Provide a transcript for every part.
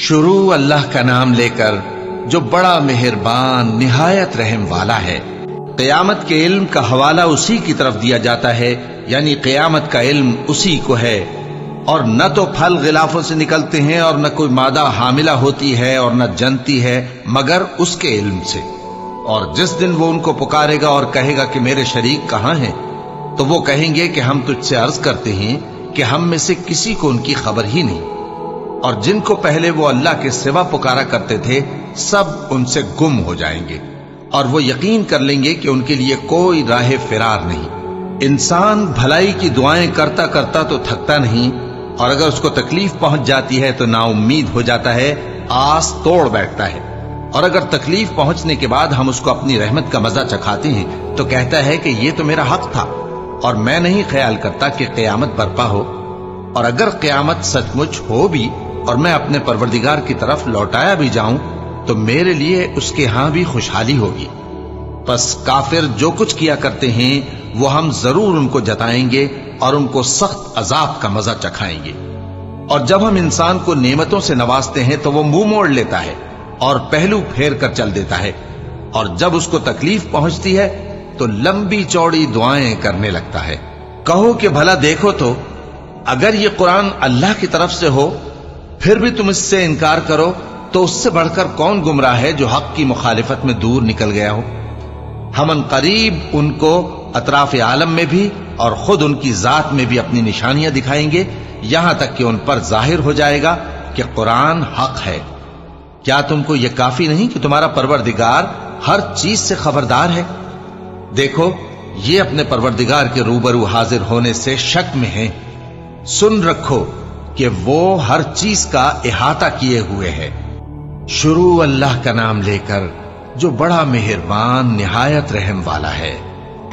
شروع اللہ کا نام لے کر جو بڑا مہربان نہایت رحم والا ہے۔ قیامت کے علم کا حوالہ اسی کی طرف دیا جاتا ہے، یعنی قیامت کا علم اسی کو ہے، اور نہ تو پھل غلافوں سے نکلتے ہیں اور نہ کوئی مادہ حاملہ ہوتی ہے اور نہ جنتی ہے مگر اس کے علم سے۔ اور جس دن وہ ان کو پکارے گا اور کہے گا کہ میرے شریک کہاں ہیں، تو وہ کہیں گے کہ ہم تجھ سے عرض کرتے ہیں کہ ہم میں سے کسی کو ان کی خبر ہی نہیں، اور جن کو پہلے وہ اللہ کے سوا پکارا کرتے تھے سب ان سے گم ہو جائیں گے، اور وہ یقین کر لیں گے کہ ان کے لیے کوئی راہ فرار نہیں۔ انسان بھلائی کی دعائیں کرتا کرتا تو تھکتا نہیں، اور اگر اس کو تکلیف پہنچ جاتی ہے تو نا امید ہو جاتا ہے، آس توڑ بیٹھتا ہے، اور اگر تکلیف پہنچنے کے بعد ہم اس کو اپنی رحمت کا مزہ چکھاتے ہیں تو کہتا ہے کہ یہ تو میرا حق تھا، اور میں نہیں خیال کرتا کہ قیامت برپا ہو۔ اور اگر قیامت سچ مچ ہو بھی اور میں اپنے پروردگار کی طرف لوٹایا بھی جاؤں تو میرے لیے اس کے ہاں بھی خوشحالی ہوگی۔ پس کافر جو کچھ کیا کرتے ہیں وہ ہم ضرور ان کو جتائیں گے اور ان کو سخت عذاب کا مزہ چکھائیں گے۔ اور جب ہم انسان کو نعمتوں سے نوازتے ہیں تو وہ منہ موڑ لیتا ہے اور پہلو پھیر کر چل دیتا ہے، اور جب اس کو تکلیف پہنچتی ہے تو لمبی چوڑی دعائیں کرنے لگتا ہے۔ کہو کہ بھلا دیکھو تو اگر یہ قرآن اللہ کی طرف سے ہو پھر بھی تم اس سے انکار کرو تو اس سے بڑھ کر کون گمراہ ہے جو حق کی مخالفت میں دور نکل گیا ہو۔ ہم ان قریب ان کو اطراف عالم میں بھی اور خود ان کی ذات میں بھی اپنی نشانیاں دکھائیں گے، یہاں تک کہ ان پر ظاہر ہو جائے گا کہ قرآن حق ہے۔ کیا تم کو یہ کافی نہیں کہ تمہارا پروردگار ہر چیز سے خبردار ہے؟ دیکھو یہ اپنے پروردگار کے روبرو حاضر ہونے سے شک میں ہیں۔ سن رکھو کہ وہ ہر چیز کا احاطہ کیے ہوئے ہے۔ شروع اللہ کا نام لے کر جو بڑا مہربان نہایت رحم والا ہے۔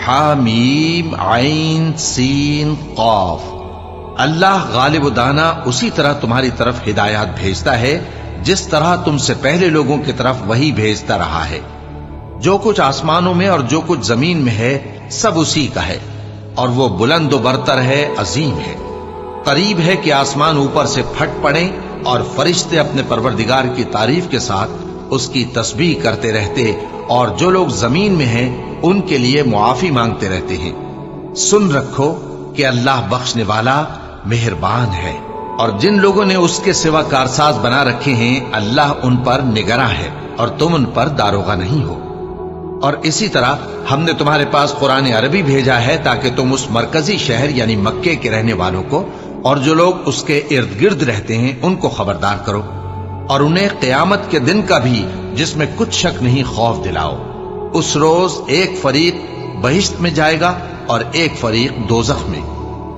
حامیم عین سین قاف۔ اللہ غالب و دانا اسی طرح تمہاری طرف ہدایات بھیجتا ہے جس طرح تم سے پہلے لوگوں کی طرف وہی بھیجتا رہا ہے۔ جو کچھ آسمانوں میں اور جو کچھ زمین میں ہے سب اسی کا ہے، اور وہ بلند و برتر ہے، عظیم ہے۔ قریب ہے کہ آسمان اوپر سے پھٹ پڑیں اور فرشتے اپنے پروردگار کی تعریف کے ساتھ اس کی تسبیح کرتے رہتے، اور جو لوگ زمین میں ہیں ان کے لیے معافی مانگتے رہتے ہیں۔ سن رکھو کہ اللہ بخشنے والا مہربان ہے، اور جن لوگوں نے اس کے سوا کارساز بنا رکھے ہیں اللہ ان پر نگراں ہے اور تم ان پر داروغہ نہیں ہو۔ اور اسی طرح ہم نے تمہارے پاس قرآن عربی بھیجا ہے تاکہ تم اس مرکزی شہر یعنی مکے کے رہنے والوں کو اور جو لوگ اس کے ارد گرد رہتے ہیں ان کو خبردار کرو، اور انہیں قیامت کے دن کا بھی جس میں کچھ شک نہیں خوف دلاؤ۔ اس روز ایک فریق بہشت میں جائے گا اور ایک فریق دوزخ میں،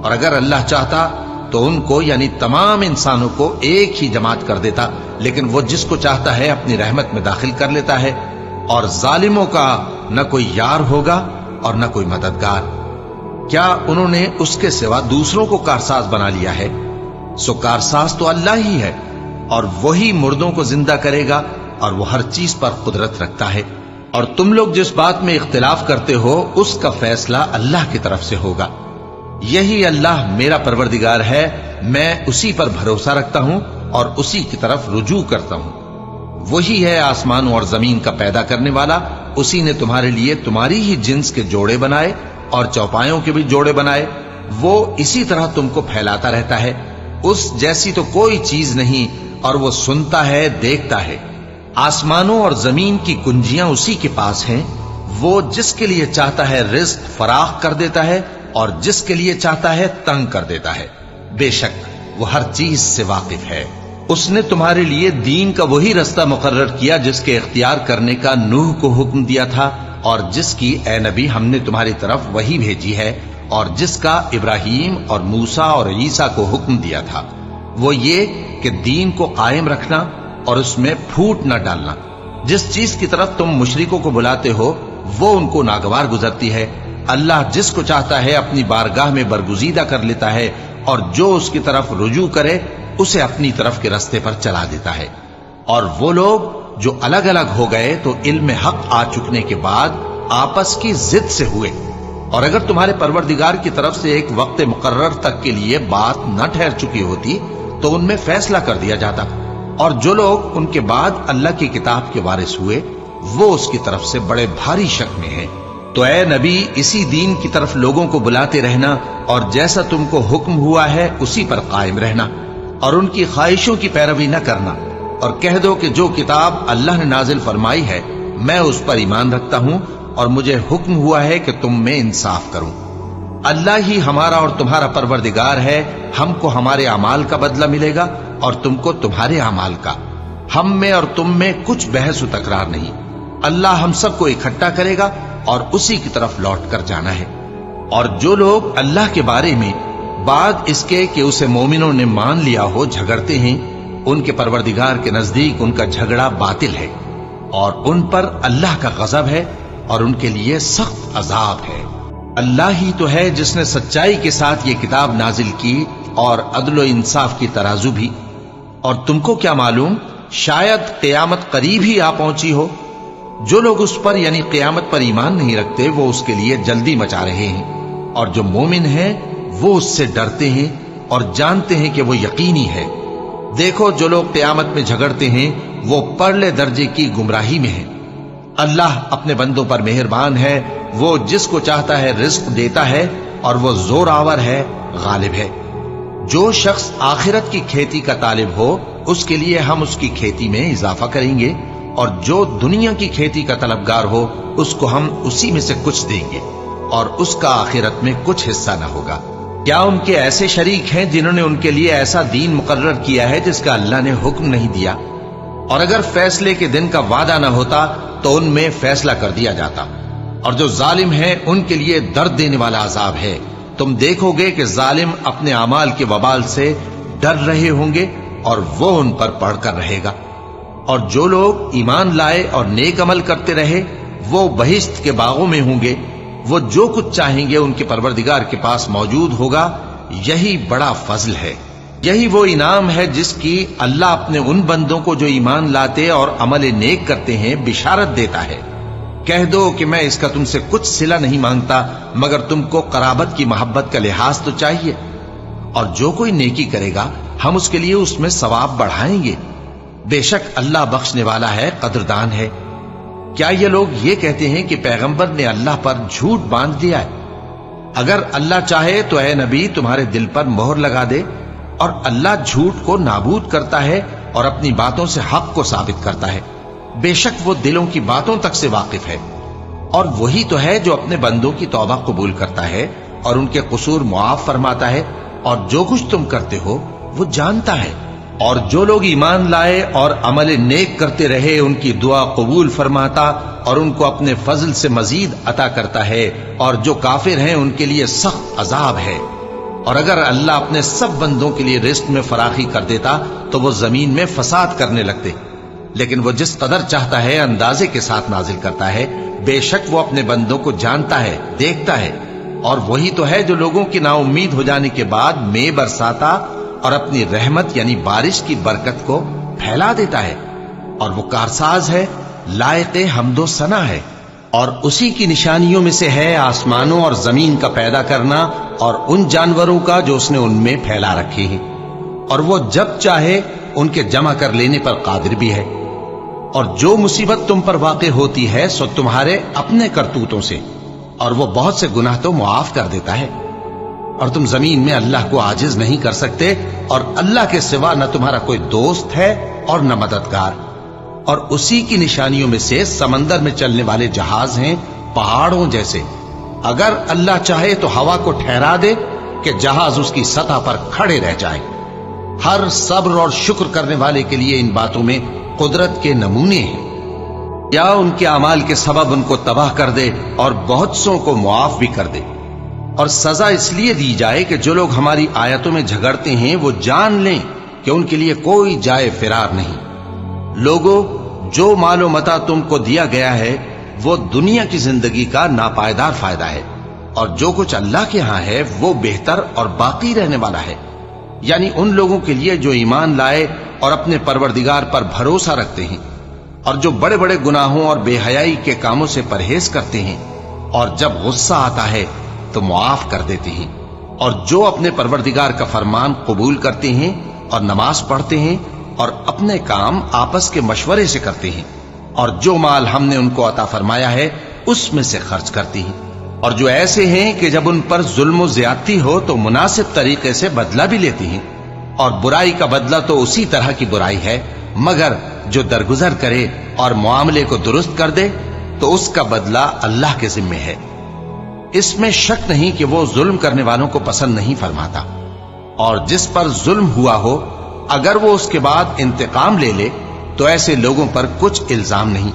اور اگر اللہ چاہتا تو ان کو یعنی تمام انسانوں کو ایک ہی جماعت کر دیتا، لیکن وہ جس کو چاہتا ہے اپنی رحمت میں داخل کر لیتا ہے، اور ظالموں کا نہ کوئی یار ہوگا اور نہ کوئی مددگار۔ کیا انہوں نے اس کے سوا دوسروں کو کارساز بنا لیا ہے؟ سو کارساز تو اللہ ہی ہے، اور وہی مردوں کو زندہ کرے گا، اور وہ ہر چیز پر قدرت رکھتا ہے۔ اور تم لوگ جس بات میں اختلاف کرتے ہو اس کا فیصلہ اللہ کی طرف سے ہوگا۔ یہی اللہ میرا پروردگار ہے، میں اسی پر بھروسہ رکھتا ہوں اور اسی کی طرف رجوع کرتا ہوں۔ وہی ہے آسمانوں اور زمین کا پیدا کرنے والا، اسی نے تمہارے لیے تمہاری ہی جنس کے جوڑے بنائے اور چوپایوں کے بھی جوڑے بنائے، وہ اسی طرح تم کو پھیلاتا رہتا ہے۔ اس جیسی تو کوئی چیز نہیں، اور وہ سنتا ہے، دیکھتا ہے۔ آسمانوں اور زمین کی کنجیاں اسی کے پاس ہیں، وہ جس کے لیے چاہتا ہے رزق فراخ کر دیتا ہے اور جس کے لیے چاہتا ہے تنگ کر دیتا ہے۔ بے شک وہ ہر چیز سے واقف ہے۔ اس نے تمہارے لیے دین کا وہی رستہ مقرر کیا جس کے اختیار کرنے کا نوح کو حکم دیا تھا، اور جس کی اے نبی ہم نے تمہاری طرف وہی بھیجی ہے، اور جس کا ابراہیم اور موسیٰ اور عیسیٰ کو حکم دیا تھا، وہ یہ کہ دین کو قائم رکھنا اور اس میں پھوٹ نہ ڈالنا۔ جس چیز کی طرف تم مشرکوں کو بلاتے ہو وہ ان کو ناگوار گزرتی ہے۔ اللہ جس کو چاہتا ہے اپنی بارگاہ میں برگزیدہ کر لیتا ہے، اور جو اس کی طرف رجوع کرے اسے اپنی طرف کے رستے پر چلا دیتا ہے۔ اور وہ لوگ جو الگ الگ ہو گئے تو علم حق آ چکنے کے بعد آپس کی ضد سے ہوئے، اور اگر تمہارے پروردگار کی طرف سے ایک وقت مقرر تک کے لیے بات نہ ٹھہر چکی ہوتی تو ان میں فیصلہ کر دیا جاتا، اور جو لوگ ان کے بعد اللہ کی کتاب کے وارث ہوئے وہ اس کی طرف سے بڑے بھاری شک میں ہیں۔ تو اے نبی اسی دین کی طرف لوگوں کو بلاتے رہنا اور جیسا تم کو حکم ہوا ہے اسی پر قائم رہنا اور ان کی خواہشوں کی پیروی نہ کرنا، اور کہہ دو کہ جو کتاب اللہ نے نازل فرمائی ہے میں اس پر ایمان رکھتا ہوں اور مجھے حکم ہوا ہے کہ تم میں انصاف کروں۔ اللہ ہی ہمارا اور تمہارا پروردگار ہے، ہم کو ہمارے اعمال کا بدلہ ملے گا اور تم کو تمہارے اعمال کا، ہم میں اور تم میں کچھ بحث و تکرار نہیں۔ اللہ ہم سب کو اکٹھا کرے گا اور اسی کی طرف لوٹ کر جانا ہے۔ اور جو لوگ اللہ کے بارے میں بعد اس کے کہ اسے مومنوں نے مان لیا ہو جھگڑتے ہیں، ان کے پروردگار کے نزدیک ان کا جھگڑا باطل ہے اور ان پر اللہ کا غضب ہے اور ان کے لیے سخت عذاب ہے۔ اللہ ہی تو ہے جس نے سچائی کے ساتھ یہ کتاب نازل کی اور عدل و انصاف کی ترازو بھی۔ اور تم کو کیا معلوم، شاید قیامت قریب ہی آ پہنچی ہو۔ جو لوگ اس پر یعنی قیامت پر ایمان نہیں رکھتے وہ اس کے لیے جلدی مچا رہے ہیں، اور جو مومن ہیں وہ اس سے ڈرتے ہیں اور جانتے ہیں کہ وہ یقینی ہے۔ دیکھو جو لوگ قیامت میں جھگڑتے ہیں وہ پرلے درجے کی گمراہی میں ہیں۔ اللہ اپنے بندوں پر مہربان ہے، وہ جس کو چاہتا ہے رزق دیتا ہے اور وہ زور آور ہے، غالب ہے۔ جو شخص آخرت کی کھیتی کا طالب ہو اس کے لیے ہم اس کی کھیتی میں اضافہ کریں گے، اور جو دنیا کی کھیتی کا طلبگار ہو اس کو ہم اسی میں سے کچھ دیں گے اور اس کا آخرت میں کچھ حصہ نہ ہوگا۔ کیا ان کے ایسے شریک ہیں جنہوں نے ان کے لیے ایسا دین مقرر کیا ہے جس کا اللہ نے حکم نہیں دیا؟ اور اگر فیصلے کے دن کا وعدہ نہ ہوتا تو ان میں فیصلہ کر دیا جاتا۔ اور جو ظالم ہیں ان کے لیے درد دینے والا عذاب ہے۔ تم دیکھو گے کہ ظالم اپنے اعمال کے وبال سے ڈر رہے ہوں گے اور وہ ان پر پڑھ کر رہے گا۔ اور جو لوگ ایمان لائے اور نیک عمل کرتے رہے وہ بہشت کے باغوں میں ہوں گے، وہ جو کچھ چاہیں گے ان کے پروردگار کے پاس موجود ہوگا۔ یہی بڑا فضل ہے، یہی وہ انعام ہے جس کی اللہ اپنے ان بندوں کو جو ایمان لاتے اور عمل نیک کرتے ہیں بشارت دیتا ہے۔ کہہ دو کہ میں اس کا تم سے کچھ صلہ نہیں مانگتا مگر تم کو قرابت کی محبت کا لحاظ تو چاہیے، اور جو کوئی نیکی کرے گا ہم اس کے لیے اس میں ثواب بڑھائیں گے۔ بے شک اللہ بخشنے والا ہے، قدردان ہے۔ کیا یہ لوگ یہ کہتے ہیں کہ پیغمبر نے اللہ پر جھوٹ باندھ دیا ہے؟ اگر اللہ چاہے تو اے نبی تمہارے دل پر مہر لگا دے، اور اللہ جھوٹ کو نابود کرتا ہے اور اپنی باتوں سے حق کو ثابت کرتا ہے۔ بے شک وہ دلوں کی باتوں تک سے واقف ہے، اور وہی تو ہے جو اپنے بندوں کی توبہ قبول کرتا ہے اور ان کے قصور معاف فرماتا ہے، اور جو کچھ تم کرتے ہو وہ جانتا ہے۔ اور جو لوگ ایمان لائے اور عمل نیک کرتے رہے ان کی دعا قبول فرماتا اور ان کو اپنے فضل سے مزید عطا کرتا ہے، اور جو کافر ہیں ان کے لیے سخت عذاب ہے۔ اور اگر اللہ اپنے سب بندوں کے لیے رزق میں فراخی کر دیتا تو وہ زمین میں فساد کرنے لگتے، لیکن وہ جس قدر چاہتا ہے اندازے کے ساتھ نازل کرتا ہے۔ بے شک وہ اپنے بندوں کو جانتا ہے، دیکھتا ہے، اور وہی تو ہے جو لوگوں کی نا امید ہو جانے کے بعد میں برساتا اور اپنی رحمت یعنی بارش کی برکت کو پھیلا دیتا ہے، اور وہ کارساز ہے، لائق حمد و ثنا ہے۔ اور اسی کی نشانیوں میں سے ہے آسمانوں اور زمین کا پیدا کرنا اور ان جانوروں کا جو اس نے ان میں پھیلا رکھے ہیں، اور وہ جب چاہے ان کے جمع کر لینے پر قادر بھی ہے۔ اور جو مصیبت تم پر واقع ہوتی ہے سو تمہارے اپنے کرتوتوں سے، اور وہ بہت سے گناہ تو معاف کر دیتا ہے۔ اور تم زمین میں اللہ کو عاجز نہیں کر سکتے، اور اللہ کے سوا نہ تمہارا کوئی دوست ہے اور نہ مددگار۔ اور اسی کی نشانیوں میں سے سمندر میں چلنے والے جہاز ہیں، پہاڑوں جیسے۔ اگر اللہ چاہے تو ہوا کو ٹھہرا دے کہ جہاز اس کی سطح پر کھڑے رہ جائیں۔ ہر صبر اور شکر کرنے والے کے لیے ان باتوں میں قدرت کے نمونے ہیں۔ یا ان کے اعمال کے سبب ان کو تباہ کر دے اور بہت سوں کو معاف بھی کر دے۔ اور سزا اس لیے دی جائے کہ جو لوگ ہماری آیتوں میں جھگڑتے ہیں وہ جان لیں کہ ان کے لیے کوئی جائے فرار نہیں۔ لوگوں، جو مال و متاع تم کو دیا گیا ہے وہ دنیا کی زندگی کا ناپائیدار فائدہ ہے، اور جو کچھ اللہ کے ہاں ہے وہ بہتر اور باقی رہنے والا ہے، یعنی ان لوگوں کے لیے جو ایمان لائے اور اپنے پروردگار پر بھروسہ رکھتے ہیں، اور جو بڑے بڑے گناہوں اور بے حیائی کے کاموں سے پرہیز کرتے ہیں، اور جب غصہ آتا ہے تو معاف کر دیتے ہیں، اور جو اپنے پروردگار کا فرمان قبول کرتے ہیں اور نماز پڑھتے ہیں اور اپنے کام آپس کے مشورے سے کرتے ہیں، اور جو مال ہم نے ان کو عطا فرمایا ہے اس میں سے خرچ کرتی ہیں، اور جو ایسے ہیں کہ جب ان پر ظلم و زیادتی ہو تو مناسب طریقے سے بدلہ بھی لیتی ہیں، اور برائی کا بدلہ تو اسی طرح کی برائی ہے، مگر جو درگزر کرے اور معاملے کو درست کر دے تو اس کا بدلہ اللہ کے ذمے ہے۔ اس میں شک نہیں کہ وہ ظلم کرنے والوں کو پسند نہیں فرماتا، اور جس پر ظلم ہوا ہو اگر وہ اس کے بعد انتقام لے لے تو ایسے لوگوں پر کچھ الزام نہیں۔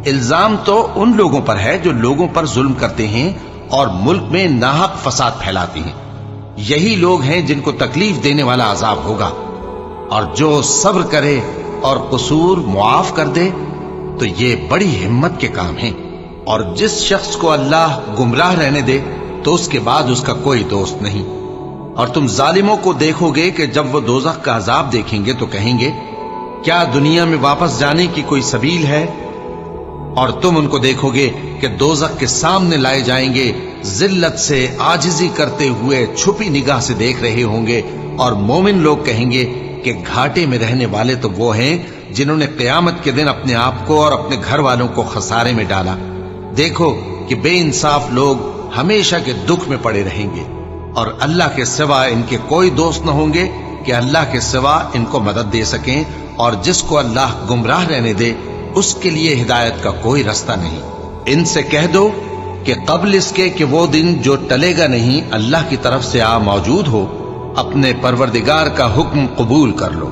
الزام تو ان لوگوں پر ہے جو لوگوں پر ظلم کرتے ہیں اور ملک میں ناحق فساد پھیلاتے ہیں، یہی لوگ ہیں جن کو تکلیف دینے والا عذاب ہوگا۔ اور جو صبر کرے اور قصور معاف کر دے تو یہ بڑی ہمت کے کام ہیں، اور جس شخص کو اللہ گمراہ رہنے دے تو اس کے بعد اس کا کوئی دوست نہیں۔ اور تم ظالموں کو دیکھو گے کہ جب وہ دوزخ کا عذاب دیکھیں گے تو کہیں گے کیا دنیا میں واپس جانے کی کوئی سبیل ہے؟ اور تم ان کو دیکھو گے کہ دوزخ کے سامنے لائے جائیں گے، ذلت سے عاجزی کرتے ہوئے چھپی نگاہ سے دیکھ رہے ہوں گے، اور مومن لوگ کہیں گے کہ گھاٹے میں رہنے والے تو وہ ہیں جنہوں نے قیامت کے دن اپنے آپ کو اور اپنے گھر والوں کو خسارے میں ڈالا۔ دیکھو کہ بے انصاف لوگ ہمیشہ کے دکھ میں پڑے رہیں گے، اور اللہ کے سوا ان کے کوئی دوست نہ ہوں گے کہ اللہ کے سوا ان کو مدد دے سکیں، اور جس کو اللہ گمراہ رہنے دے اس کے لیے ہدایت کا کوئی رستہ نہیں۔ ان سے کہہ دو کہ قبل اس کے کہ وہ دن جو ٹلے گا نہیں اللہ کی طرف سے آ موجود ہو، اپنے پروردگار کا حکم قبول کر لو۔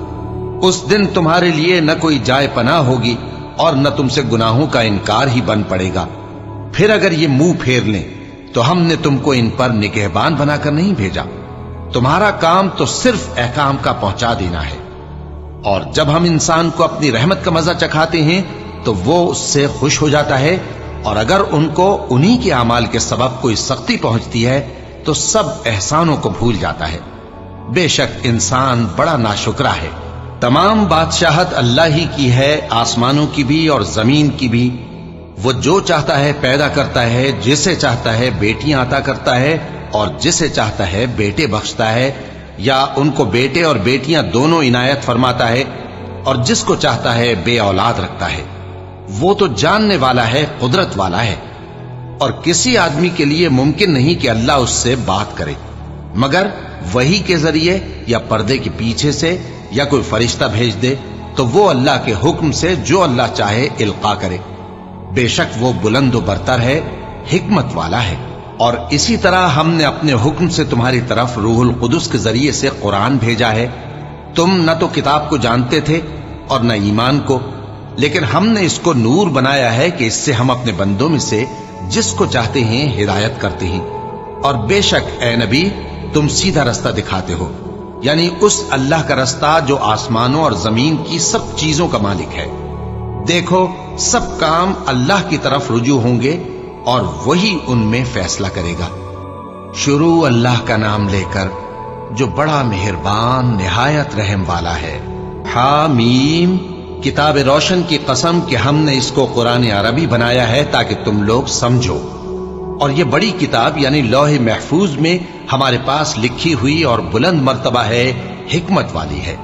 اس دن تمہارے لیے نہ کوئی جائے پناہ ہوگی اور نہ تم سے گناہوں کا انکار ہی بن پڑے گا۔ پھر اگر یہ منہ پھیر لیں تو ہم نے تم کو ان پر نگہبان بنا کر نہیں بھیجا، تمہارا کام تو صرف احکام کا پہنچا دینا ہے۔ اور جب ہم انسان کو اپنی رحمت کا مزہ چکھاتے ہیں تو وہ اس سے خوش ہو جاتا ہے، اور اگر ان کو انہی کے اعمال کے سبب کوئی سختی پہنچتی ہے تو سب احسانوں کو بھول جاتا ہے۔ بے شک انسان بڑا ناشکرا ہے۔ تمام بادشاہت اللہ ہی کی ہے، آسمانوں کی بھی اور زمین کی بھی۔ وہ جو چاہتا ہے پیدا کرتا ہے، جسے چاہتا ہے بیٹیاں عطا کرتا ہے اور جسے چاہتا ہے بیٹے بخشتا ہے، یا ان کو بیٹے اور بیٹیاں دونوں عنایت فرماتا ہے، اور جس کو چاہتا ہے بے اولاد رکھتا ہے۔ وہ تو جاننے والا ہے، قدرت والا ہے، اور کسی آدمی کے لیے ممکن نہیں کہ اللہ اس سے بات کرے مگر وحی کے ذریعے یا پردے کے پیچھے سے، یا کوئی فرشتہ بھیج دے تو وہ اللہ کے حکم سے جو اللہ چاہے القا کرے۔ بے شک وہ بلند و برتر ہے، حکمت والا ہے۔ اور اسی طرح ہم نے اپنے حکم سے تمہاری طرف روح القدس کے ذریعے سے قرآن بھیجا ہے۔ تم نہ تو کتاب کو جانتے تھے اور نہ ایمان کو، لیکن ہم نے اس کو نور بنایا ہے کہ اس سے ہم اپنے بندوں میں سے جس کو چاہتے ہیں ہدایت کرتے ہیں۔ اور بے شک اے نبی تم سیدھا رستہ دکھاتے ہو، یعنی اس اللہ کا رستہ جو آسمانوں اور زمین کی سب چیزوں کا مالک ہے۔ دیکھو سب کام اللہ کی طرف رجوع ہوں گے اور وہی ان میں فیصلہ کرے گا۔ شروع اللہ کا نام لے کر جو بڑا مہربان نہایت رحم والا ہے۔ حامیم، کتاب روشن کی قسم کہ ہم نے اس کو قرآن عربی بنایا ہے تاکہ تم لوگ سمجھو، اور یہ بڑی کتاب یعنی لوح محفوظ میں ہمارے پاس لکھی ہوئی اور بلند مرتبہ ہے، حکمت والی ہے۔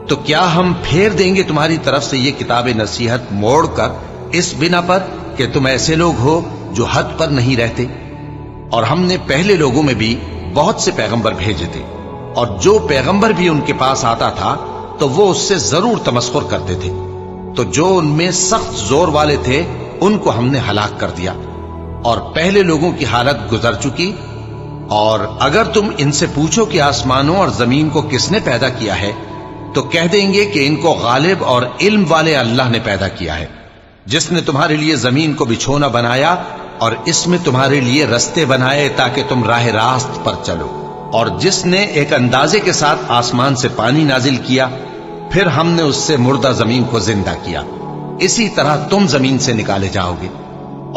تو کیا ہم پھیر دیں گے تمہاری طرف سے یہ کتاب نصیحت موڑ کر اس بنا پر کہ تم ایسے لوگ ہو جو حد پر نہیں رہتے؟ اور ہم نے پہلے لوگوں میں بھی بہت سے پیغمبر بھیجے تھے، اور جو پیغمبر بھی ان کے پاس آتا تھا تو وہ اس سے ضرور تمسخر کرتے تھے، تو جو ان میں سخت زور والے تھے ان کو ہم نے ہلاک کر دیا، اور پہلے لوگوں کی حالت گزر چکی۔ اور اگر تم ان سے پوچھو کہ آسمانوں اور زمین کو کس نے پیدا کیا ہے تو کہہ دیں گے کہ ان کو غالب اور علم والے اللہ نے پیدا کیا ہے، جس نے تمہارے لیے زمین کو بچھونا بنایا اور اس میں تمہارے لیے رستے بنائے تاکہ تم راہ راست پر چلو، اور جس نے ایک اندازے کے ساتھ آسمان سے پانی نازل کیا، پھر ہم نے اس سے مردہ زمین کو زندہ کیا، اسی طرح تم زمین سے نکالے جاؤ گے۔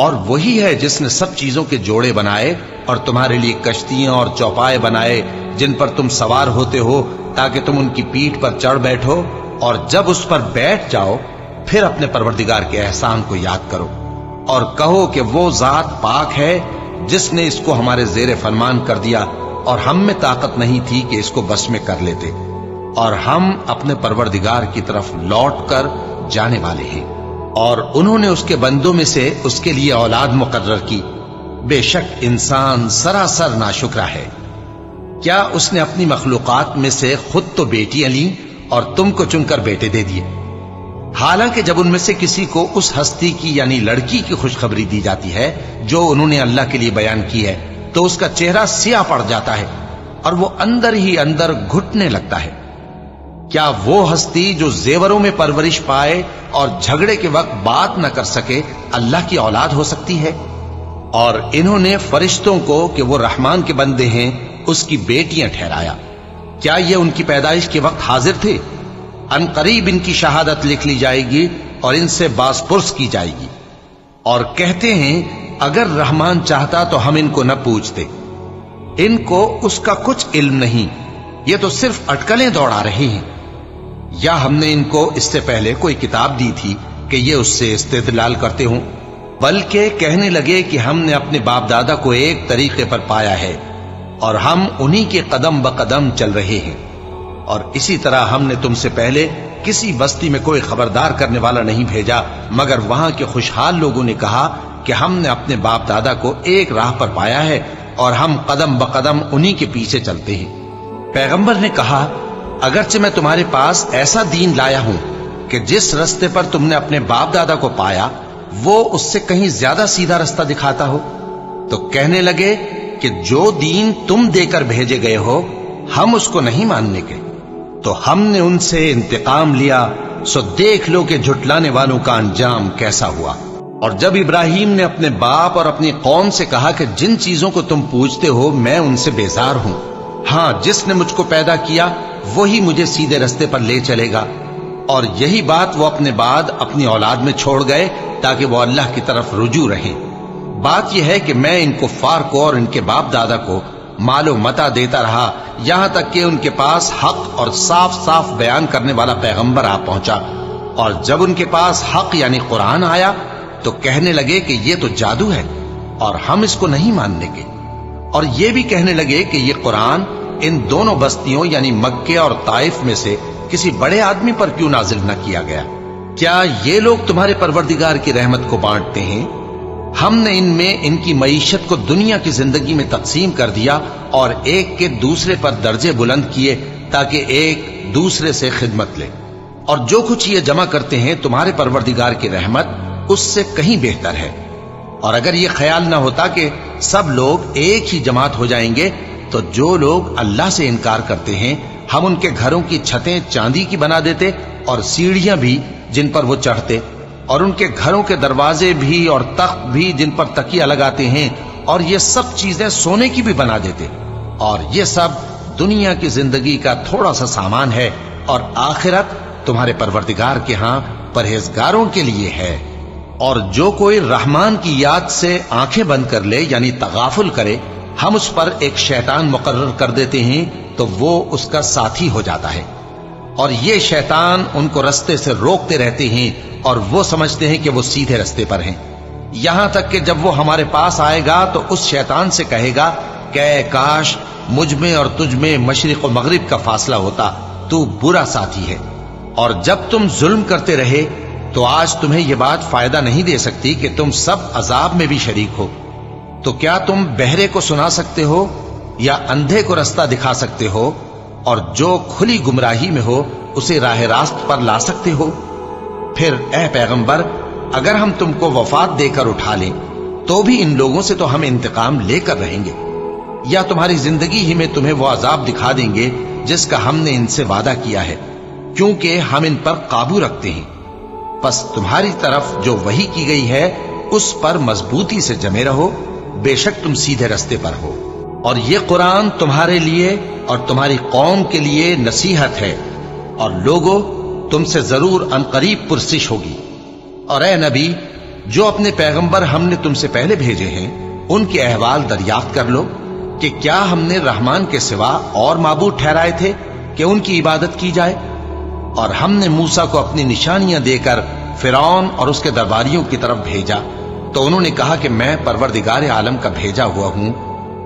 اور وہی ہے جس نے سب چیزوں کے جوڑے بنائے اور تمہارے لیے کشتیاں اور چوپائے بنائے جن پر تم سوار ہوتے ہو تاکہ تم ان کی پیٹھ پر چڑھ بیٹھو، اور جب اس پر بیٹھ جاؤ پھر اپنے پروردگار کے احسان کو یاد کرو اور کہو کہ وہ ذات پاک ہے جس نے اس کو ہمارے زیر فرمان کر دیا اور ہم میں طاقت نہیں تھی کہ اس کو بس میں کر لیتے۔ اور ہم اپنے پروردگار کی طرف لوٹ کر جانے والے ہیں۔ اور انہوں نے اس کے بندوں میں سے اس کے لیے اولاد مقرر کی، بے شک انسان سراسر ناشکرا ہے۔ کیا اس نے اپنی مخلوقات میں سے خود تو بیٹیاں لیں اور تم کو چن کر بیٹے دے دیے؟ حالانکہ جب ان میں سے کسی کو اس ہستی کی یعنی لڑکی کی خوشخبری دی جاتی ہے جو انہوں نے اللہ کے لیے بیان کی ہے تو اس کا چہرہ سیاہ پڑ جاتا ہے اور وہ اندر ہی اندر گھٹنے لگتا ہے۔ کیا وہ ہستی جو زیوروں میں پرورش پائے اور جھگڑے کے وقت بات نہ کر سکے اللہ کی اولاد ہو سکتی ہے؟ اور انہوں نے فرشتوں کو کہ وہ رحمان کے بندے ہیں اس کی بیٹیاں ٹھہرایا۔ کیا یہ ان کی پیدائش کے وقت حاضر تھے؟ ان قریب ان کی شہادت لکھ لی جائے گی اور ان سے باز پرس کی جائے گی۔ اور کہتے ہیں اگر رحمان چاہتا تو ہم ان کو نہ پوچھتے، ان کو اس کا کچھ علم نہیں، یہ تو صرف اٹکلیں دوڑا رہے ہیں۔ یا ہم نے ان کو اس سے پہلے کوئی کتاب دی تھی کہ یہ اس سے استدلال کرتے ہوں؟ بلکہ کہنے لگے کہ ہم نے اپنے باپ دادا کو ایک طریقے پر پایا ہے اور ہم انہی کے قدم بقدم چل رہے ہیں۔ اور اسی طرح ہم نے تم سے پہلے کسی بستی میں کوئی خبردار کرنے والا نہیں بھیجا مگر وہاں کے خوشحال لوگوں نے کہا کہ ہم نے اپنے باپ دادا کو ایک راہ پر پایا ہے اور ہم قدم بقدم انہی کے پیچھے چلتے ہیں۔ پیغمبر نے کہا اگرچہ میں تمہارے پاس ایسا دین لایا ہوں کہ جس رستے پر تم نے اپنے باپ دادا کو پایا وہ اس سے کہیں زیادہ سیدھا رستہ دکھاتا ہو، تو کہنے لگے کہ جو دین تم دے کر بھیجے گئے ہو ہم اس کو نہیں ماننے کے، تو ہم نے ان سے انتقام لیا، سو دیکھ لو کہ جھٹلانے والوں کا انجام کیسا ہوا۔ اور جب ابراہیم نے اپنے باپ اور اپنی قوم سے کہا کہ جن چیزوں کو تم پوچھتے ہو میں ان سے بیزار ہوں، ہاں جس نے مجھ کو پیدا کیا وہی مجھے سیدھے رستے پر لے چلے گا، اور یہی بات وہ اپنے بعد اپنی اولاد میں چھوڑ گئے تاکہ وہ اللہ کی طرف رجوع رہیں۔ بات یہ ہے کہ میں ان کفار کو اور ان کے باپ دادا کو مال و متاع دیتا رہا یہاں تک کہ ان کے پاس حق اور صاف صاف بیان کرنے والا پیغمبر آ پہنچا، اور جب ان کے پاس حق یعنی قرآن آیا تو کہنے لگے کہ یہ تو جادو ہے اور ہم اس کو نہیں ماننے کے، اور یہ بھی کہنے لگے کہ یہ قرآن ان دونوں بستیوں یعنی مکے اور طائف میں سے کسی بڑے آدمی پر کیوں نازل نہ کیا گیا؟ کیا یہ لوگ تمہارے پروردگار کی رحمت کو بانٹتے ہیں؟ ہم نے ان میں ان کی معیشت کو دنیا کی زندگی میں تقسیم کر دیا اور ایک کے دوسرے پر درجے بلند کیے تاکہ ایک دوسرے سے خدمت لے، اور جو کچھ یہ جمع کرتے ہیں تمہارے پروردگار کی رحمت اس سے کہیں بہتر ہے۔ اور اگر یہ خیال نہ ہوتا کہ سب لوگ ایک ہی جماعت ہو جائیں گے تو جو لوگ اللہ سے انکار کرتے ہیں ہم ان کے گھروں کی چھتیں چاندی کی بنا دیتے اور سیڑھیاں بھی جن پر وہ چڑھتے، اور ان کے گھروں کے دروازے بھی اور تخت بھی جن پر تکیہ لگاتے ہیں، اور یہ سب چیزیں سونے کی بھی بنا دیتے، اور یہ سب دنیا کی زندگی کا تھوڑا سا سامان ہے، اور آخرت تمہارے پروردگار کے ہاں پرہیزگاروں کے لیے ہے۔ اور جو کوئی رحمان کی یاد سے آنکھیں بند کر لے یعنی تغافل کرے ہم اس پر ایک شیطان مقرر کر دیتے ہیں تو وہ اس کا ساتھی ہو جاتا ہے، اور یہ شیطان ان کو رستے سے روکتے رہتے ہیں اور وہ سمجھتے ہیں کہ وہ سیدھے رستے پر ہیں، یہاں تک کہ جب وہ ہمارے پاس آئے گا تو اس شیطان سے کہے گا کہ اے کاش مجھ میں اور تجھ میں مشرق و مغرب کا فاصلہ ہوتا، تو برا ساتھی ہے۔ اور جب تم ظلم کرتے رہے تو آج تمہیں یہ بات فائدہ نہیں دے سکتی کہ تم سب عذاب میں بھی شریک ہو، تو کیا تم بہرے کو سنا سکتے ہو یا اندھے کو رستہ دکھا سکتے ہو، اور جو کھلی گمراہی میں ہو اسے راہ راست پر لا سکتے ہو؟ پھر اے پیغمبر اگر ہم تم کو وفات دے کر اٹھا لیں تو بھی ان لوگوں سے تو ہم انتقام لے کر رہیں گے، یا تمہاری زندگی ہی میں تمہیں وہ عذاب دکھا دیں گے جس کا ہم نے ان سے وعدہ کیا ہے، کیونکہ ہم ان پر قابو رکھتے ہیں۔ پس تمہاری طرف جو وحی کی گئی ہے اس پر مضبوطی سے جمے رہو، بے شک تم سیدھے رستے پر ہو، اور یہ قرآن تمہارے لیے اور تمہاری قوم کے لیے نصیحت ہے، اور لوگوں تم سے ضرور عنقریب پرسش ہوگی۔ اور اے نبی جو اپنے پیغمبر ہم نے تم سے پہلے بھیجے ہیں ان کے احوال دریافت کر لو کہ کیا ہم نے رحمان کے سوا اور معبود ٹھہرائے تھے کہ ان کی عبادت کی جائے؟ اور ہم نے موسیٰ کو اپنی نشانیاں دے کر فرعون اور اس کے درباریوں کی طرف بھیجا تو انہوں نے کہا کہ میں پروردگار عالم کا بھیجا ہوا ہوں۔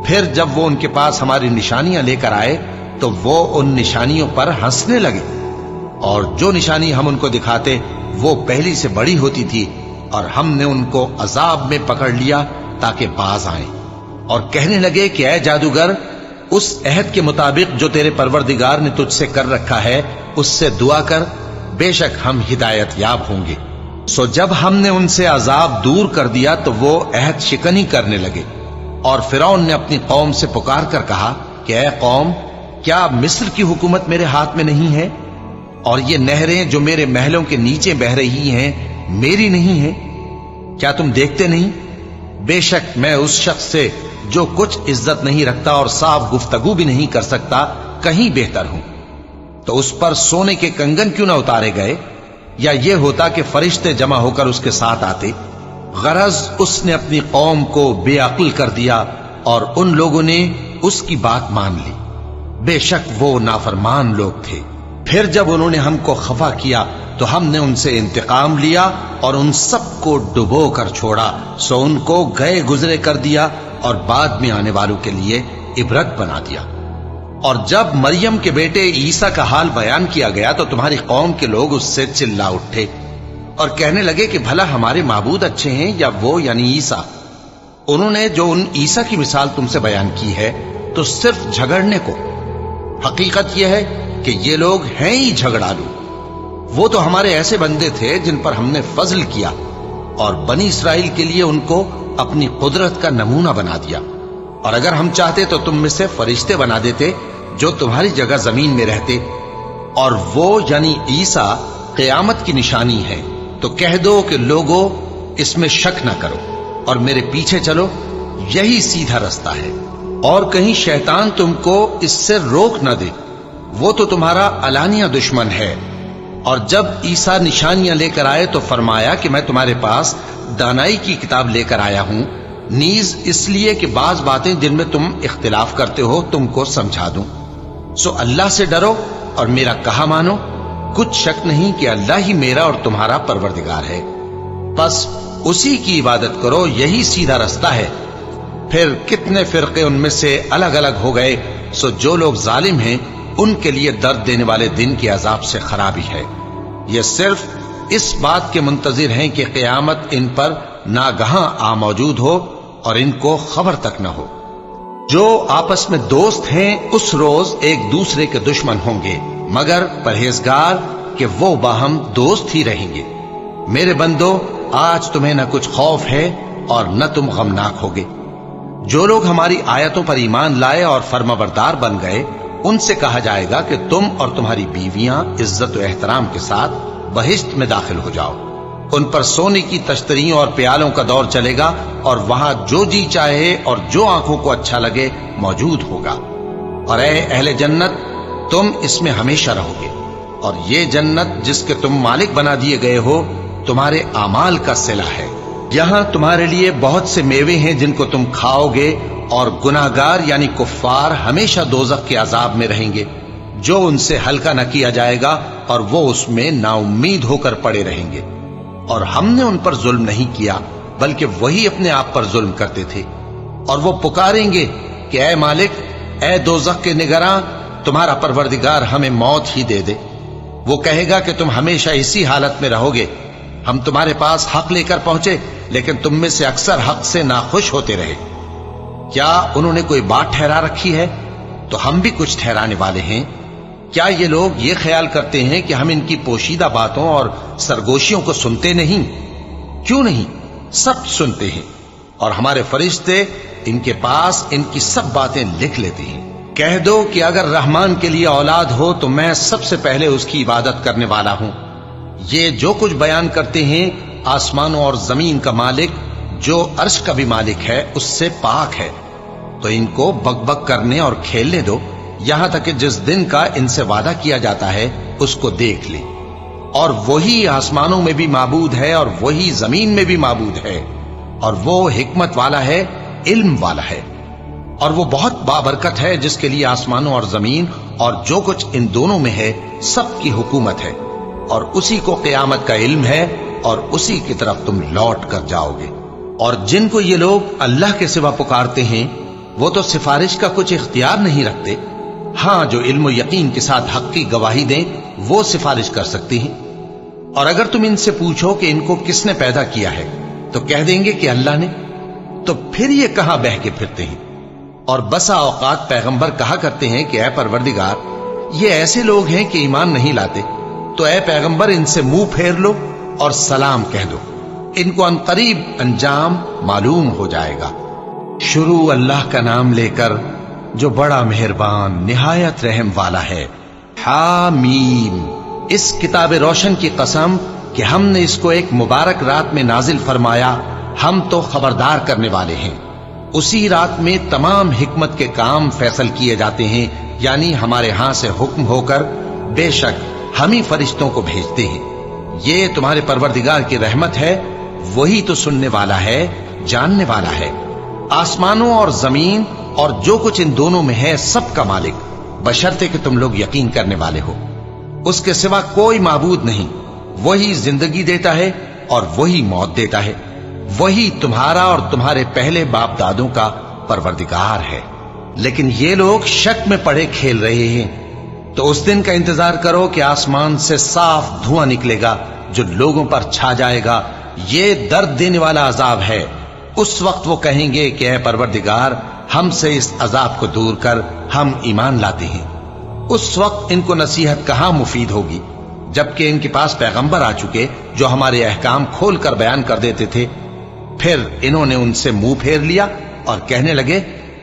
پھر جب وہ ان کے پاس ہماری نشانیاں لے کر آئے تو وہ ان نشانیوں پر ہنسنے لگے، اور جو نشانی ہم ان کو دکھاتے وہ پہلی سے بڑی ہوتی تھی، اور ہم نے ان کو عذاب میں پکڑ لیا تاکہ باز آئیں، اور کہنے لگے کہ اے جادوگر، اس عہد کے مطابق جو تیرے پروردگار نے تجھ سے کر رکھا ہے اس سے دعا کر، بے شک ہم ہدایت یاب ہوں گے۔ سو جب ہم نے ان سے عذاب دور کر دیا تو وہ عہد شکنی کرنے لگے، اور فرعون نے اپنی قوم سے پکار کر کہا کہ اے قوم، کیا مصر کی حکومت میرے ہاتھ میں نہیں ہے؟ اور یہ نہریں جو میرے محلوں کے نیچے بہ رہی ہیں میری نہیں ہیں؟ کیا تم دیکھتے نہیں؟ بے شک میں اس شخص سے جو کچھ عزت نہیں رکھتا اور صاف گفتگو بھی نہیں کر سکتا کہیں بہتر ہوں۔ تو اس پر سونے کے کنگن کیوں نہ اتارے گئے، یا یہ ہوتا کہ فرشتے جمع ہو کر اس کے ساتھ آتے؟ غرض اس نے اپنی قوم کو بے عقل کر دیا، اور ان لوگوں نے اس کی بات مان لی، بے شک وہ نافرمان لوگ تھے۔ پھر جب انہوں نے ہم کو خفا کیا تو ہم نے ان سے انتقام لیا اور ان سب کو ڈبو کر چھوڑا، سو ان کو گئے گزرے کر دیا اور بعد میں آنے والوں کے لیے عبرت بنا دیا۔ اور جب مریم کے بیٹے عیسیٰ کا حال بیان کیا گیا تو تمہاری قوم کے لوگ اس سے چلا اٹھے اور کہنے لگے کہ بھلا ہمارے معبود اچھے ہیں یا وہ یعنی عیسیٰ؟ انہوں نے جو ان عیسیٰ کی مثال تم سے بیان کی ہے تو صرف جھگڑنے کو۔ حقیقت یہ ہے کہ یہ لوگ ہیں ہی جھگڑالو۔ وہ تو ہمارے ایسے بندے تھے جن پر ہم نے فضل کیا، اور بنی اسرائیل کے لیے ان کو اپنی قدرت کا نمونہ بنا دیا، اور اگر ہم چاہتے تو تم میں سے فرشتے بنا دیتے جو تمہاری جگہ زمین میں رہتے، اور وہ یعنی عیسیٰ قیامت کی نشانی ہے۔ تو کہہ دو کہ لوگوں اس میں شک نہ کرو اور میرے پیچھے چلو، یہی سیدھا رستہ ہے، اور کہیں شیطان تم کو اس سے روک نہ دے، وہ تو تمہارا علانیہ دشمن ہے۔ اور جب عیسیٰ نشانیاں لے کر آئے تو فرمایا کہ میں تمہارے پاس دانائی کی کتاب لے کر آیا ہوں، نیز اس لیے کہ بعض باتیں جن میں تم اختلاف کرتے ہو تم کو سمجھا دوں۔ سو اللہ سے ڈرو اور میرا کہا مانو، کچھ شک نہیں کہ اللہ ہی میرا اور تمہارا پروردگار ہے، بس اسی کی عبادت کرو، یہی سیدھا رستہ ہے۔ پھر کتنے فرقے ان میں سے الگ الگ ہو گئے، سو جو لوگ ظالم ہیں ان کے لیے درد دینے والے دن کے عذاب سے خرابی ہے۔ یہ صرف اس بات کے منتظر ہیں کہ قیامت ان پر ناگہاں آ موجود ہو اور ان کو خبر تک نہ ہو۔ جو آپس میں دوست ہیں اس روز ایک دوسرے کے دشمن ہوں گے، مگر پرہیزگار کہ وہ باہم دوست ہی رہیں گے۔ میرے بندو، آج تمہیں نہ کچھ خوف ہے اور نہ تم غمناک ہوگے۔ جو لوگ ہماری آیتوں پر ایمان لائے اور فرمانبردار بن گئے ان سے کہا جائے گا کہ تم اور تمہاری بیویاں عزت و احترام کے ساتھ بہشت میں داخل ہو جاؤ۔ ان پر سونے کی تشتریوں اور پیالوں کا دور چلے گا، اور وہاں جو جی چاہے اور جو آنکھوں کو اچھا لگے موجود ہوگا۔ اور اے اہل جنت، تم اس میں ہمیشہ رہو گے، اور یہ جنت جس کے تم مالک بنا دیے گئے ہو تمہارے اعمال کا صلہ ہے۔ یہاں تمہارے لیے بہت سے میوے ہیں جن کو تم کھاؤ گے، اور گناہگار یعنی کفار ہمیشہ دوزخ کے عذاب میں رہیں گے، جو ان سے ہلکا نہ کیا جائے گا، اور وہ اس میں نا امید ہو کر پڑے رہیں گے۔ اور ہم نے ان پر ظلم نہیں کیا بلکہ وہی اپنے آپ پر ظلم کرتے تھے۔ اور وہ پکاریں گے کہ اے مالک، اے دوزخ کے نگراں، تمہارا پروردگار ہمیں موت ہی دے دے۔ وہ کہے گا کہ تم ہمیشہ اسی حالت میں رہو گے، ہم تمہارے پاس حق لے کر پہنچے لیکن تم میں سے اکثر حق سے ناخوش ہوتے رہے۔ کیا انہوں نے کوئی بات ٹھہرا رکھی ہے؟ تو ہم بھی کچھ ٹھہرانے والے ہیں۔ کیا یہ لوگ یہ خیال کرتے ہیں کہ ہم ان کی پوشیدہ باتوں اور سرگوشیوں کو سنتے نہیں؟ کیوں نہیں، سب سنتے ہیں، اور ہمارے فرشتے ان کے پاس ان کی سب باتیں لکھ لیتے ہیں۔ کہہ دو کہ اگر رحمان کے لیے اولاد ہو تو میں سب سے پہلے اس کی عبادت کرنے والا ہوں۔ یہ جو کچھ بیان کرتے ہیں آسمانوں اور زمین کا مالک جو عرش کا بھی مالک ہے اس سے پاک ہے، تو ان کو بک بک کرنے اور کھیلنے دو، یہاں تک کہ جس دن کا ان سے وعدہ کیا جاتا ہے اس کو دیکھ لیں۔ اور وہی آسمانوں میں بھی معبود ہے اور وہی زمین میں بھی معبود ہے، اور وہ حکمت والا ہے، علم والا ہے، اور وہ بہت بابرکت ہے جس کے لیے آسمانوں اور زمین اور جو کچھ ان دونوں میں ہے سب کی حکومت ہے، اور اسی کو قیامت کا علم ہے، اور اسی کی طرف تم لوٹ کر جاؤ گے۔ اور جن کو یہ لوگ اللہ کے سوا پکارتے ہیں وہ تو سفارش کا کچھ اختیار نہیں رکھتے، ہاں جو علم و یقین کے ساتھ حق کی گواہی دیں وہ سفارش کر سکتی ہیں۔ اور اگر تم ان سے پوچھو کہ ان کو کس نے پیدا کیا ہے تو کہہ دیں گے کہ اللہ نے، تو پھر یہ کہاں بہہ کے پھرتے ہیں؟ اور بسا اوقات پیغمبر کہا کرتے ہیں کہ اے پروردگار، یہ ایسے لوگ ہیں کہ ایمان نہیں لاتے، تو اے پیغمبر ان سے منہ پھیر لو اور سلام کہہ دو، ان کو عنقریب انجام معلوم ہو جائے گا۔ شروع اللہ کا نام لے کر جو بڑا مہربان نہایت رحم والا ہے۔ حامیم، اس کتاب روشن کی قسم کہ ہم نے اس کو ایک مبارک رات میں نازل فرمایا، ہم تو خبردار کرنے والے ہیں۔ اسی رات میں تمام حکمت کے کام فیصل کیے جاتے ہیں، یعنی ہمارے ہاں سے حکم ہو کر بے شک ہم ہی فرشتوں کو بھیجتے ہیں۔ یہ تمہارے پروردگار کی رحمت ہے، وہی تو سننے والا ہے، جاننے والا ہے۔ آسمانوں اور زمین اور جو کچھ ان دونوں میں ہے سب کا مالک، بشرطے کہ تم لوگ یقین کرنے والے ہو۔ اس کے سوا کوئی معبود نہیں، وہی زندگی دیتا ہے اور وہی موت دیتا ہے، وہی تمہارا اور تمہارے پہلے باپ دادوں کا پروردگار ہے۔ لیکن یہ لوگ شک میں پڑے کھیل رہے ہیں۔ تو اس دن کا انتظار کرو کہ آسمان سے صاف دھواں نکلے گا جو لوگوں پر چھا جائے گا، یہ درد دینے والا عذاب ہے۔ اس وقت وہ کہیں گے کہ اے پروردگار، ہم سے اس عذاب کو دور کر، ہم ایمان لاتے ہیں۔ اس وقت ان کو نصیحت کہاں مفید ہوگی، جبکہ ان کے پاس پیغمبر آ چکے جو ہمارے احکام کھول کر بیان کر دیتے تھے۔ پھر انہوں نے ان سے منہ پھیر لیا اور کہنے لگے،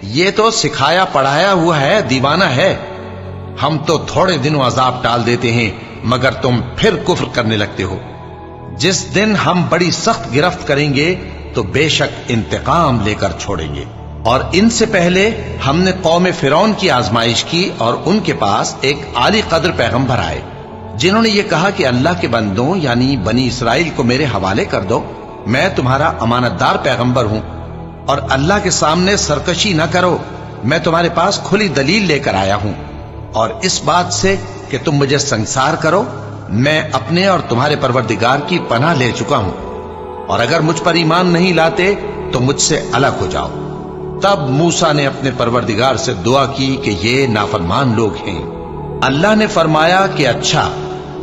یہ تو سکھایا پڑھایا ہوا ہے، دیوانہ ہے، ہم تو تھوڑے دنوں عذاب ٹال دیتے ہیں مگر تم پھر کفر کرنے لگتے ہو۔ جس دن ہم بڑی سخت گرفت کریں گے تو بے شک انتقام لے کر چھوڑیں گے۔ اور ان سے پہلے ہم نے قوم فرعون کی آزمائش کی اور ان کے پاس ایک عالی قدر پیغمبر آئے جنہوں نے یہ کہا کہ اللہ کے بندوں یعنی بنی اسرائیل کو میرے حوالے کر دو، میں تمہارا امانت دار پیغمبر ہوں، اور اللہ کے سامنے سرکشی نہ کرو، میں تمہارے پاس کھلی دلیل لے کر آیا ہوں، اور اس بات سے کہ تم مجھے سنسار کرو میں اپنے اور تمہارے پروردگار کی پناہ لے چکا ہوں، اور اگر مجھ پر ایمان نہیں لاتے تو مجھ سے الگ ہو جاؤ۔ تب موسیٰ نے اپنے پروردگار سے دعا کی کہ یہ نافرمان لوگ ہیں۔ اللہ نے فرمایا کہ اچھا،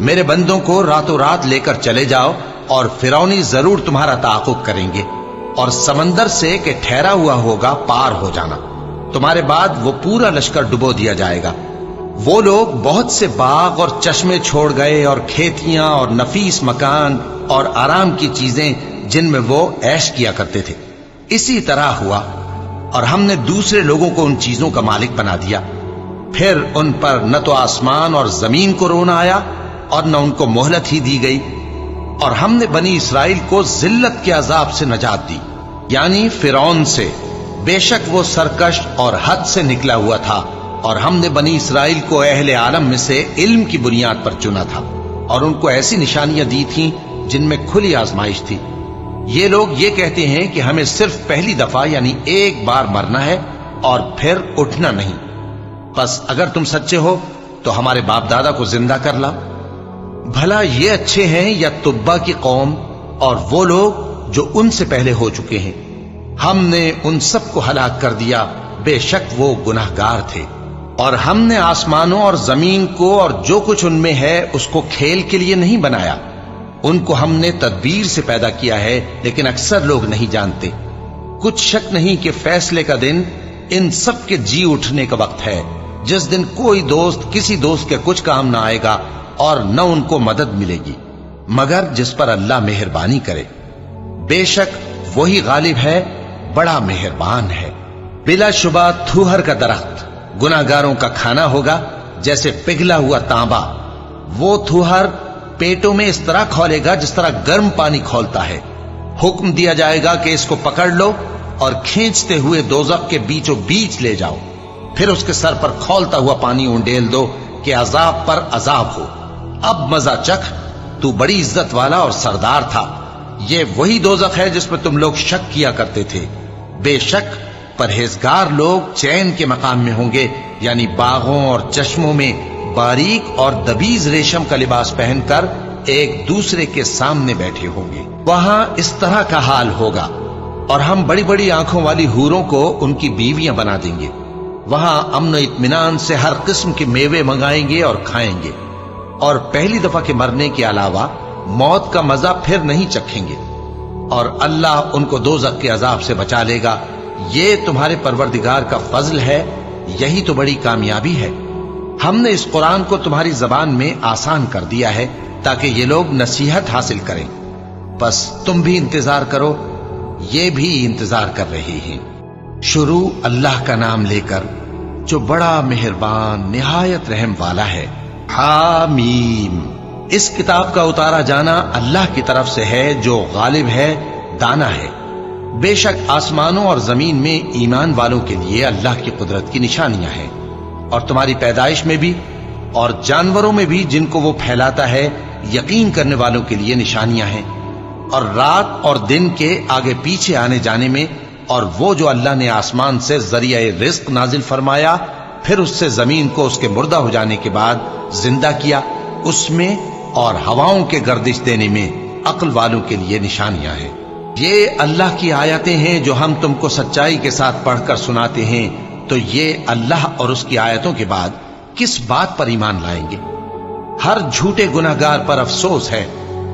میرے بندوں کو راتوں رات لے کر چلے جاؤ، اور فرعونی ضرور تمہارا تعاقب کریں گے، اور سمندر سے کہ ٹھہرا ہوا ہوگا پار ہو جانا، تمہارے بعد وہ پورا لشکر ڈبو دیا جائے گا۔ وہ لوگ بہت سے باغ اور چشمے چھوڑ گئے اور کھیتیاں اور نفیس مکان اور آرام کی چیزیں جن میں وہ عیش کیا کرتے تھے۔ اسی طرح ہوا، اور ہم نے دوسرے لوگوں کو ان چیزوں کا مالک بنا دیا۔ پھر ان پر نہ تو آسمان اور زمین کو رونا آیا اور نہ ان کو مہلت ہی دی گئی، اور ہم نے بنی اسرائیل کو ذلت کے عذاب سے نجات دی، یعنی فرعون سے، بے شک وہ سرکش اور حد سے نکلا ہوا تھا، اور ہم نے بنی اسرائیل کو اہل عالم میں سے علم کی بنیاد پر چنا تھا، اور ان کو ایسی نشانیاں دی تھیں جن میں کھلی آزمائش تھی۔ یہ لوگ یہ کہتے ہیں کہ ہمیں صرف پہلی دفعہ یعنی ایک بار مرنا ہے اور پھر اٹھنا نہیں، بس اگر تم سچے ہو تو ہمارے باپ دادا کو زندہ کر لاؤ۔ بھلا یہ اچھے ہیں یا تبا کی قوم اور وہ لوگ جو ان سے پہلے ہو چکے ہیں؟ ہم نے ان سب کو ہلاک کر دیا، بے شک وہ گناہگار تھے۔ اور ہم نے آسمانوں اور زمین کو اور جو کچھ ان میں ہے اس کو کھیل کے لیے نہیں بنایا، ان کو ہم نے تدبیر سے پیدا کیا ہے، لیکن اکثر لوگ نہیں جانتے۔ کچھ شک نہیں کہ فیصلے کا دن ان سب کے جی اٹھنے کا وقت ہے، جس دن کوئی دوست کسی دوست کے کچھ کام نہ آئے گا اور نہ ان کو مدد ملے گی مگر جس پر اللہ مہربانی کرے۔ بے شک وہی غالب ہے، بڑا مہربان ہے۔ بلا شبہ تھوہر کا درخت گناہگاروں کا کھانا ہوگا، جیسے پگھلا ہوا تانبا۔ وہ تھوہر پیٹوں میں اس طرح کھولے گا جس طرح گرم پانی کھولتا ہے۔ حکم دیا جائے گا کہ اس کو پکڑ لو اور کھینچتے ہوئے دوزخ کے بیچوں بیچ لے جاؤ، پھر اس کے سر پر کھولتا ہوا پانی انڈیل دو کہ عذاب پر عذاب ہو۔ اب مزہ چکھ، تو بڑی عزت والا اور سردار تھا۔ یہ وہی دوزخ ہے جس میں تم لوگ شک کیا کرتے تھے۔ بے شک پرہیزگار لوگ چین کے مقام میں ہوں گے، یعنی باغوں اور چشموں میں باریک اور دبیز ریشم کا لباس پہن کر ایک دوسرے کے سامنے بیٹھے ہوں گے۔ وہاں اس طرح کا حال ہوگا، اور ہم بڑی بڑی آنکھوں والی حوروں کو ان کی بیویاں بنا دیں گے۔ وہاں امن و اطمینان سے ہر قسم کے میوے منگائیں گے اور کھائیں گے، اور پہلی دفعہ کے مرنے کے علاوہ موت کا مزہ پھر نہیں چکھیں گے، اور اللہ ان کو دوزخ کے عذاب سے بچا لے گا۔ یہ تمہارے پروردگار کا فضل ہے، یہی تو بڑی کامیابی ہے۔ ہم نے اس قرآن کو تمہاری زبان میں آسان کر دیا ہے تاکہ یہ لوگ نصیحت حاصل کریں، بس تم بھی انتظار کرو، یہ بھی انتظار کر رہے ہیں۔ شروع اللہ کا نام لے کر جو بڑا مہربان نہایت رحم والا ہے۔ حامیم۔ اس کتاب کا اتارا جانا اللہ کی طرف سے ہے جو غالب ہے، دانا ہے۔ بے شک آسمانوں اور زمین میں ایمان والوں کے لیے اللہ کی قدرت کی نشانیاں ہیں، اور تمہاری پیدائش میں بھی اور جانوروں میں بھی جن کو وہ پھیلاتا ہے یقین کرنے والوں کے لیے نشانیاں ہیں، اور رات اور دن کے آگے پیچھے آنے جانے میں، اور وہ جو اللہ نے آسمان سے ذریعہ رزق نازل فرمایا پھر اس سے زمین کو اس کے مردہ ہو جانے کے بعد زندہ کیا، اس میں اور ہواؤں کے گردش دینے میں عقل والوں کے لیے نشانیاں ہیں۔ یہ اللہ کی آیتیں ہیں جو ہم تم کو سچائی کے ساتھ پڑھ کر سناتے ہیں، تو یہ اللہ اور اس کی آیتوں کے بعد کس بات پر ایمان لائیں گے؟ ہر جھوٹے گناہگار پر افسوس ہے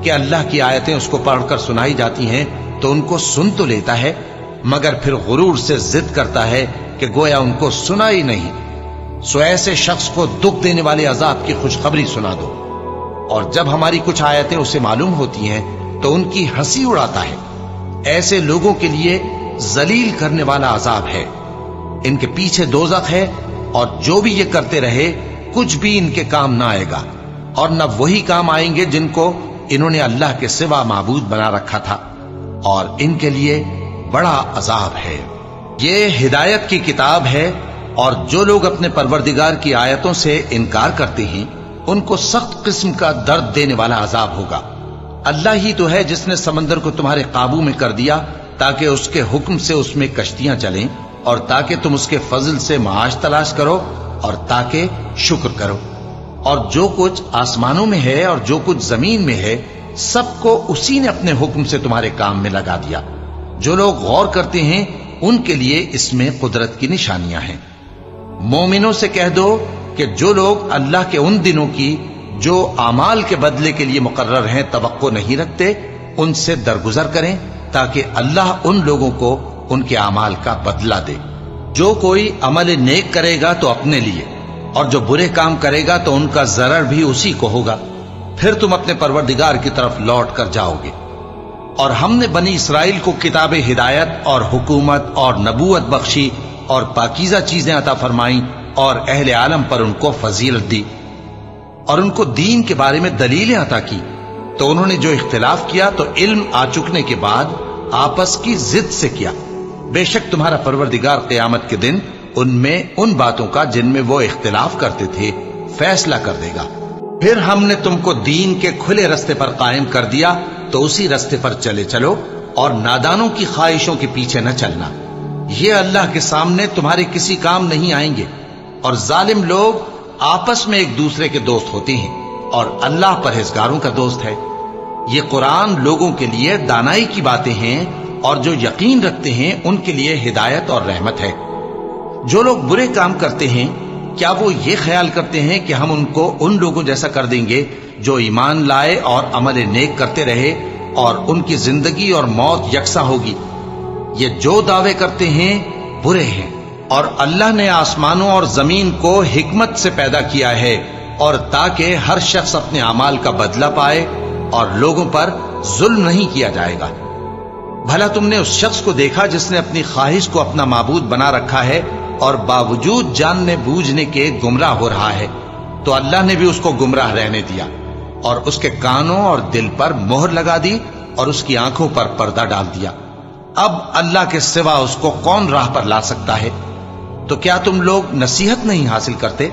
کہ اللہ کی آیتیں اس کو پڑھ کر سنائی جاتی ہیں تو ان کو سن تو لیتا ہے، مگر پھر غرور سے ضد کرتا ہے کہ گویا ان کو سنا ہی نہیں۔ سو ایسے شخص کو دکھ دینے والے عذاب کی خوشخبری سنا دو، اور جب ہماری کچھ آیتیں اسے معلوم ہوتی ہیں تو ان کی ہنسی اڑاتا ہے۔ ایسے لوگوں کے لیے ذلیل کرنے والا عذاب ہے، ان کے پیچھے دوزخ ہے، اور جو بھی یہ کرتے رہے کچھ بھی ان کے کام نہ آئے گا، اور نہ وہی کام آئیں گے جن کو انہوں نے اللہ کے سوا معبود بنا رکھا تھا، اور ان کے لیے بڑا عذاب ہے۔ یہ ہدایت کی کتاب ہے، اور جو لوگ اپنے پروردگار کی آیتوں سے انکار کرتے ہیں ان کو سخت قسم کا درد دینے والا عذاب ہوگا۔ اللہ ہی تو ہے جس نے سمندر کو تمہارے قابو میں کر دیا تاکہ اس کے حکم سے اس میں کشتیاں چلیں، اور تاکہ تم اس کے فضل سے معاش تلاش کرو، اور تاکہ شکر کرو۔ اور جو کچھ آسمانوں میں ہے اور جو کچھ زمین میں ہے سب کو اسی نے اپنے حکم سے تمہارے کام میں لگا دیا۔ جو لوگ غور کرتے ہیں ان کے لیے اس میں قدرت کی نشانیاں ہیں۔ مومنوں سے کہہ دو کہ جو لوگ اللہ کے ان دنوں کی جو اعمال کے بدلے کے لیے مقرر ہیں توقع نہیں رکھتے، ان سے درگزر کریں تاکہ اللہ ان لوگوں کو ان کے اعمال کا بدلہ دے۔ جو کوئی عمل نیک کرے گا تو اپنے لیے، اور جو برے کام کرے گا تو ان کا ضرر بھی اسی کو ہوگا، پھر تم اپنے پروردگار کی طرف لوٹ کر جاؤ گے۔ اور ہم نے بنی اسرائیل کو کتاب ہدایت اور حکومت اور نبوت بخشی اور پاکیزہ چیزیں عطا فرمائیں، اور اہل عالم پر ان کو فضیلت دی، اور ان کو دین کے بارے میں دلیلیں عطا کی، تو انہوں نے جو اختلاف کیا تو علم آ چکنے کے بعد آپس کی ضد سے کیا۔ بے شک تمہارا پروردگار قیامت کے دن ان میں ان باتوں کا جن میں وہ اختلاف کرتے تھے فیصلہ کر دے گا۔ پھر ہم نے تم کو دین کے کھلے رستے پر قائم کر دیا، تو اسی رستے پر چلے چلو، اور نادانوں کی خواہشوں کے پیچھے نہ چلنا، یہ اللہ کے سامنے تمہارے کسی کام نہیں آئیں گے۔ اور ظالم لوگ آپس میں ایک دوسرے کے دوست ہوتے ہیں، اور اللہ پرہیزگاروں کا دوست ہے۔ یہ قرآن لوگوں کے لیے دانائی کی باتیں ہیں، اور جو یقین رکھتے ہیں ان کے لیے ہدایت اور رحمت ہے۔ جو لوگ برے کام کرتے ہیں کیا وہ یہ خیال کرتے ہیں کہ ہم ان کو ان لوگوں جیسا کر دیں گے جو ایمان لائے اور عمل نیک کرتے رہے، اور ان کی زندگی اور موت یکساں ہوگی؟ یہ جو دعوے کرتے ہیں برے ہیں۔ اور اللہ نے آسمانوں اور زمین کو حکمت سے پیدا کیا ہے، اور تاکہ ہر شخص اپنے اعمال کا بدلہ پائے، اور لوگوں پر ظلم نہیں کیا جائے گا۔ بھلا تم نے اس شخص کو دیکھا جس نے اپنی خواہش کو اپنا معبود بنا رکھا ہے اور باوجود جاننے بوجھنے کے گمراہ ہو رہا ہے؟ تو اللہ نے بھی اس کو گمراہ رہنے دیا، اور اس کے کانوں اور دل پر مہر لگا دی، اور اس کی آنکھوں پر پردہ ڈال دیا۔ اب اللہ کے سوا اس کو کون راہ پر لا سکتا ہے؟ تو کیا تم لوگ نصیحت نہیں حاصل کرتے؟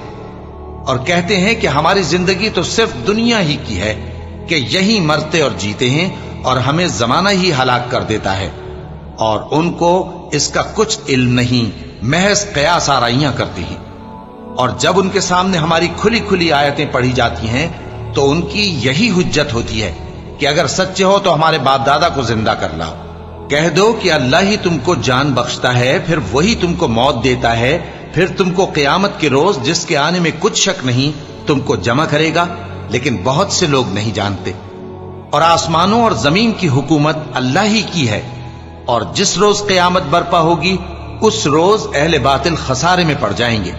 اور کہتے ہیں کہ ہماری زندگی تو صرف دنیا ہی کی ہے، کہ یہی مرتے اور جیتے ہیں، اور ہمیں زمانہ ہی ہلاک کر دیتا ہے، اور ان کو اس کا کچھ علم نہیں، محض قیاس آرائیاں کرتے ہیں۔ اور جب ان کے سامنے ہماری کھلی کھلی آیتیں پڑھی جاتی ہیں تو ان کی یہی حجت ہوتی ہے کہ اگر سچے ہو تو ہمارے باپ دادا کو زندہ کر لاؤ۔ کہہ دو کہ اللہ ہی تم کو جان بخشتا ہے، پھر وہی تم کو موت دیتا ہے پھر تم کو قیامت کے روز جس کے آنے میں کچھ شک نہیں تم کو جمع کرے گا، لیکن بہت سے لوگ نہیں جانتے۔ اور آسمانوں اور زمین کی حکومت اللہ ہی کی ہے، اور جس روز قیامت برپا ہوگی اس روز اہل باطل خسارے میں پڑ جائیں گے۔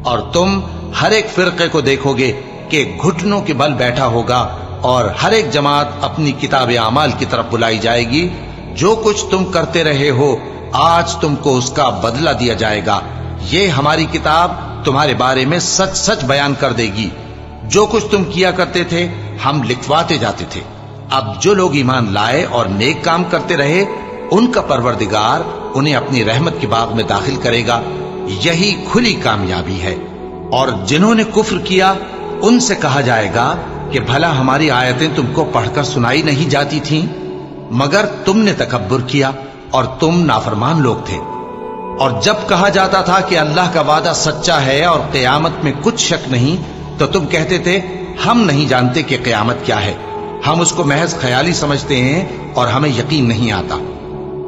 اور تم ہر ایک فرقے کو دیکھو گے کہ گھٹنوں کے بل بیٹھا ہوگا، اور ہر ایک جماعت اپنی کتاب اعمال کی طرف بلائی جائے گی۔ جو کچھ تم کرتے رہے ہو آج تم کو اس کا بدلہ دیا جائے گا۔ یہ ہماری کتاب تمہارے بارے میں سچ سچ بیان کر دے گی۔ جو کچھ تم کیا کرتے تھے ہم لکھواتے جاتے تھے۔ اب جو لوگ ایمان لائے اور نیک کام کرتے رہے ان کا پروردگار انہیں اپنی رحمت کے باغ میں داخل کرے گا۔ یہی کھلی کامیابی ہے۔ اور جنہوں نے کفر کیا ان سے کہا جائے گا کہ بھلا ہماری آیتیں تم کو پڑھ کر سنائی نہیں جاتی تھیں؟ مگر تم نے تکبر کیا اور تم نافرمان لوگ تھے۔ اور جب کہا جاتا تھا کہ اللہ کا وعدہ سچا ہے اور قیامت میں کچھ شک نہیں، تو تم کہتے تھے ہم نہیں جانتے کہ قیامت کیا ہے، ہم اس کو محض خیالی سمجھتے ہیں اور ہمیں یقین نہیں آتا۔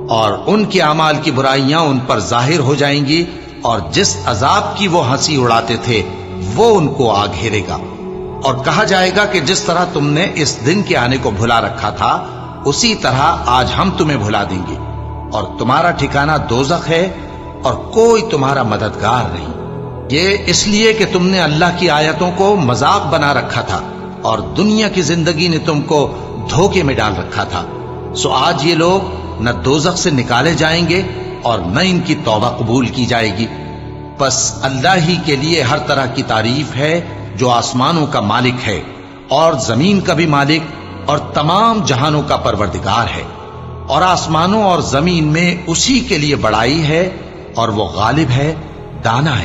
اور ان کے اعمال کی برائیاں ان پر ظاہر ہو جائیں گی، اور جس عذاب کی وہ ہنسی اڑاتے تھے وہ ان کو آ گھیرے گا۔ اور کہا جائے گا کہ جس طرح تم نے اس دن کے آنے کو بھلا رکھا تھا اسی طرح آج ہم تمہیں بھلا دیں گے، اور تمہارا ٹھکانہ دوزخ ہے اور کوئی تمہارا مددگار نہیں۔ یہ اس لیے کہ تم نے اللہ کی آیتوں کو مذاق بنا رکھا تھا اور دنیا کی زندگی نے تم کو دھوکے میں ڈال رکھا تھا، سو آج یہ لوگ نہ دوزخ سے نکالے جائیں گے اور نہ ان کی توبہ قبول کی جائے گی۔ بس اللہ ہی کے لیے ہر طرح کی تعریف ہے جو آسمانوں کا مالک ہے اور زمین کا بھی مالک اور تمام جہانوں کا پروردگار ہے۔ اور آسمانوں اور زمین میں اسی کے لیے بڑائی ہے، اور وہ غالب ہے، دانا ہے۔